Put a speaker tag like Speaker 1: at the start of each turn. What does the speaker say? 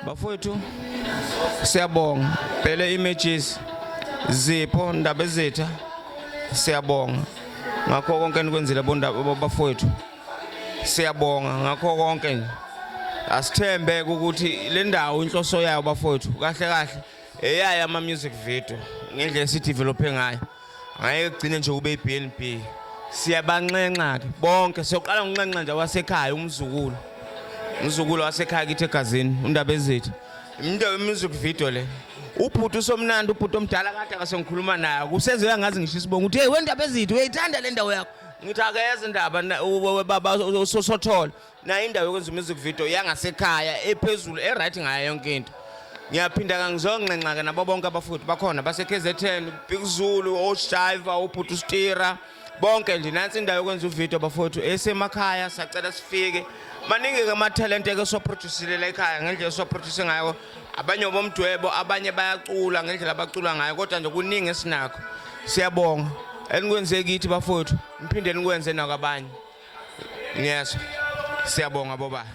Speaker 1: Bafowethu siyabonga phela images Zipho Ndaba Ezitha siyabonga ngakho konke enikwenzile bafowethu siyabonga ngakho konke nje asithembe ukuthi le ndawo inhloso yayo bafowethu kahle kahle eyaya ama music video ngendlela sithi develope ngayo ngeke kugcine nje kube iBNB siyabanxenxa ke bonke siyoqala ngonxenxa nje wasekhaya umzukulu wasekhaya kithi egazini uNdaba Ezitha into music video le ubhuti usomnandi ubhuti omdala kade akasengikhuluma naye kuseziwe ngazi ngisho isibongo uthi hey weNdaba Ezitha uyayithanda le ndawo yakho ngithi akeze indaba baba sosothola na indawo yokwenza music video yangasekhaya ephezulu eright ngayo yonke into ngiyaphinda kangizonxenxa ke nabo bonke abafuthi bakhona base KZN Big Zulu Oshiva ubhuti uStira bonke nje nansi indawo yokwenza uvideo bafowethu esemakhaya sacela sifike maningi ke ama talent ke so produce la ekhaya ngendlela so produce ngayo abanye bomdwebo abanye bayacula ngendlela abacula ngayo kodwa nje kuningi esinakho siyabonga enikwenze kithi bafowethu niphinde nikwenze nakwabanye yes siyabonga boba